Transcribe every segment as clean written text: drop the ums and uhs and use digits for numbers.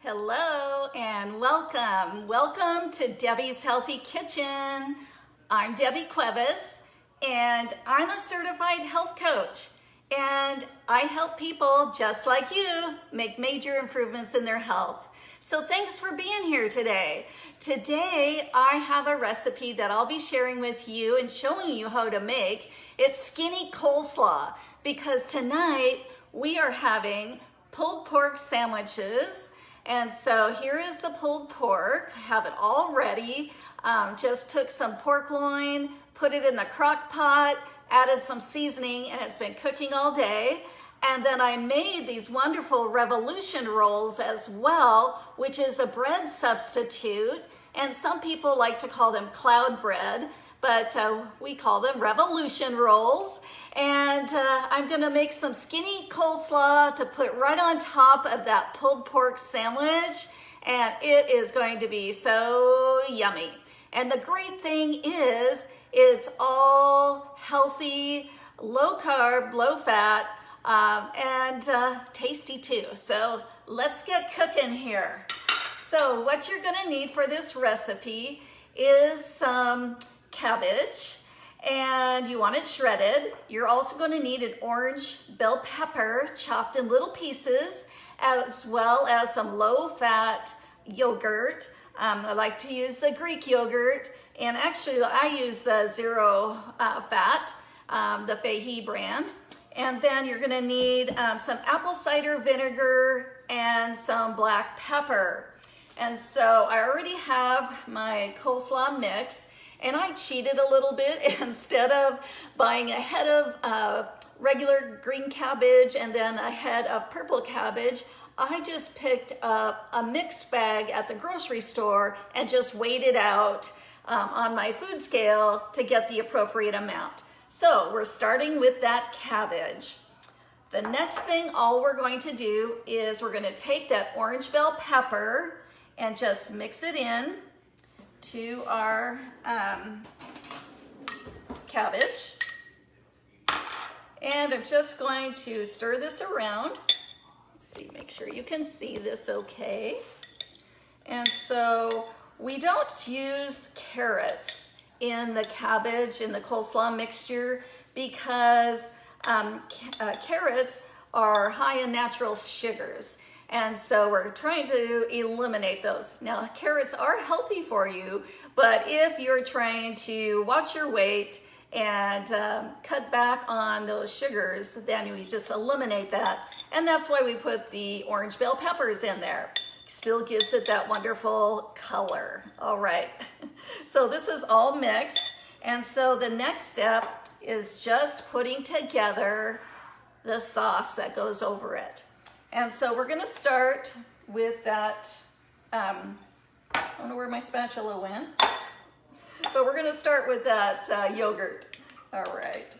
Hello and welcome. Welcome to Debbie's Healthy Kitchen. I'm Debbie Cuevas and I'm a certified health coach, and I help people just like you make major improvements in their health. So thanks for being here today. Today I have a recipe that I'll be sharing with you and showing you how to make. It's skinny coleslaw, because tonight we are having pulled pork sandwiches. And so here is the pulled pork. I have it all ready. Just took some pork loin, put it in the crock pot, added some seasoning, and it's been cooking all day. And then I made these wonderful revolution rolls as well, which is a bread substitute. And some people like to call them cloud bread, but we call them revolution rolls. And I'm gonna make some skinny coleslaw to put right on top of that pulled pork sandwich. And it is going to be so yummy. And the great thing is, it's all healthy, low carb, low fat, and tasty too. So let's get cooking here. So what you're gonna need for this recipe is some cabbage, and you want it shredded. You're also going to need an orange bell pepper chopped in little pieces, as well as some low-fat yogurt. I like to use the Greek yogurt, and actually I use the zero fat, the Fahey brand. And then you're going to need some apple cider vinegar and some black pepper. And so I already have my coleslaw mix. And I cheated a little bit. Instead of buying a head of regular green cabbage and then a head of purple cabbage, I just picked up a mixed bag at the grocery store and just weighed it out on my food scale to get the appropriate amount. So we're starting with that cabbage. The next thing, all we're going to do is we're going to take that orange bell pepper and just mix it in to our cabbage. And I'm just going to stir this around. Let's see, make sure you can see this okay. And so we don't use carrots in the cabbage, in the coleslaw mixture, because carrots are high in natural sugars. And so we're trying to eliminate those. Now, carrots are healthy for you, but if you're trying to watch your weight and cut back on those sugars, then we just eliminate that. And that's why we put the orange bell peppers in there. Still gives it that wonderful color. All right, so this is all mixed. And so the next step is just putting together the sauce that goes over it. And so we're gonna start with that, I don't know where my spatula went, but we're gonna start with that yogurt. All right.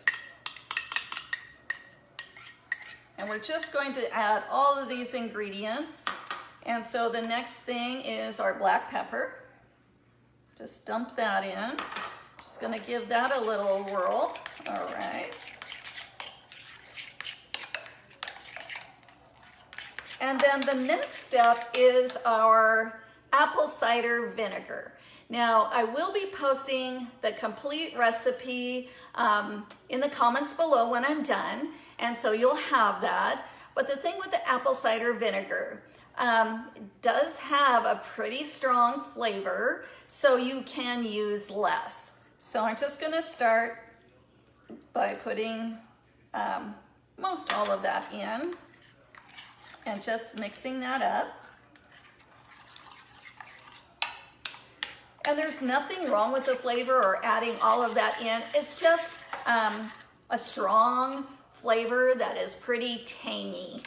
And we're just going to add all of these ingredients. And so the next thing is our black pepper. Just dump that in. Just gonna give that a little whirl. All right. And then the next step is our apple cider vinegar. Now, I will be posting the complete recipe in the comments below when I'm done, and so you'll have that. But the thing with the apple cider vinegar, it does have a pretty strong flavor, so you can use less. So I'm just gonna start by putting most all of that in, and just mixing that up. And there's nothing wrong with the flavor or adding all of that in. It's just a strong flavor that is pretty tangy.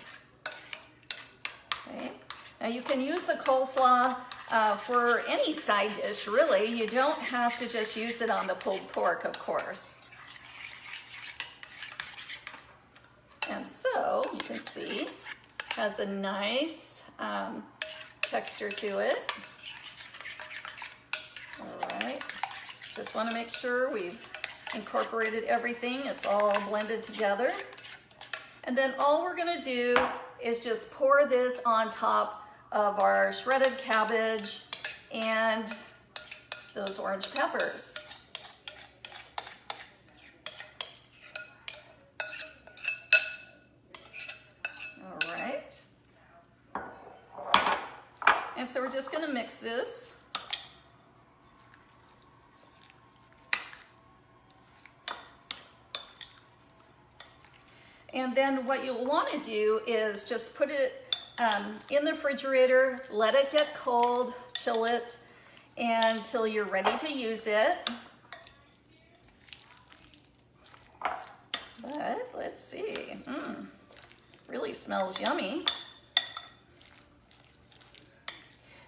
Okay. Now you can use the coleslaw for any side dish, really. You don't have to just use it on the pulled pork, of course. And so you can see, has a nice texture to it. All right, just want to make sure we've incorporated everything. It's all blended together. And then all we're going to do is just pour this on top of our shredded cabbage and those orange peppers. All right. And so we're just going to mix this. And then what you'll want to do is just put it in the refrigerator, let it get cold, chill it until you're ready to use it. But let's see, really smells yummy.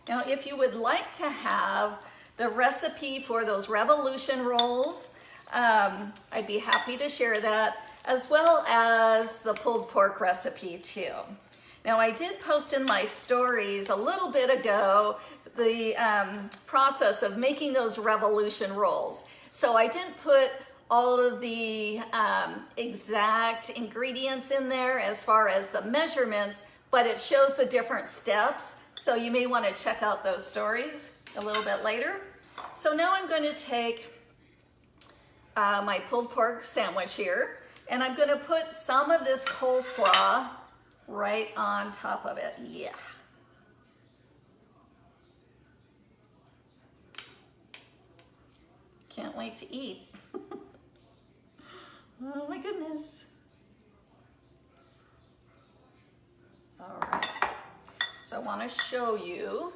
Now, if you would like to have the recipe for those revolution rolls, I'd be happy to share that, as well as the pulled pork recipe too. Now, I did post in my stories a little bit ago the process of making those revolution rolls. So I didn't put all of the exact ingredients in there as far as the measurements, but it shows the different steps. So you may want to check out those stories a little bit later. So now I'm going to take my pulled pork sandwich here, and I'm going to put some of this coleslaw right on top of it. Yeah. Can't wait to eat. Oh my goodness. All right. So I want to show you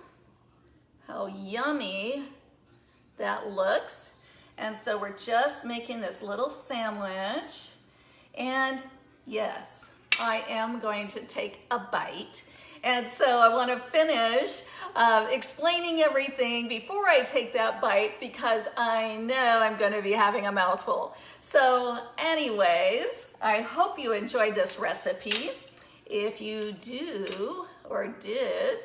how yummy that looks. And so we're just making this little sandwich. And yes, I am going to take a bite. And so I want to finish explaining everything before I take that bite, because I know I'm going to be having a mouthful. So anyways, I hope you enjoyed this recipe. If you do or did,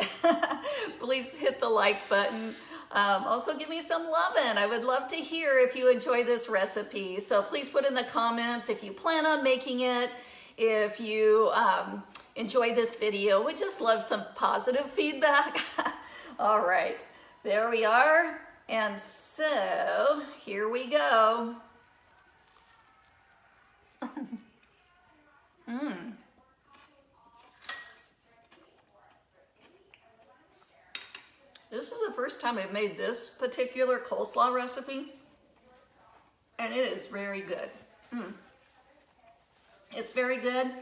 please hit the like button. Also give me some lovin'. I would love to hear if you enjoy this recipe. So please put in the comments if you plan on making it, if you enjoy this video. We just love some positive feedback. All right, there we are. And so here we go. This is the first time I've made this particular coleslaw recipe, and it is very good. It's very good,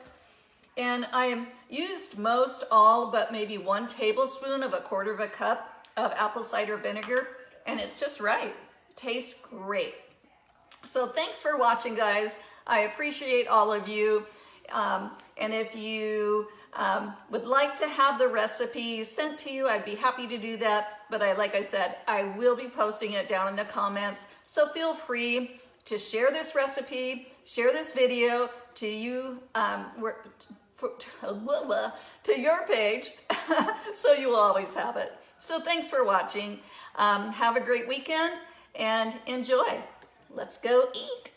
and I used most all but maybe 1 tablespoon of 1/4 cup of apple cider vinegar, and it's just right. It tastes great. So thanks for watching, guys. I appreciate all of you, and if you would like to have the recipe sent to you, I'd be happy to do that. But like I said, I will be posting it down in the comments. So feel free to share this recipe, share this video to you, to your page, so you will always have it. So thanks for watching. Have a great weekend and enjoy. Let's go eat.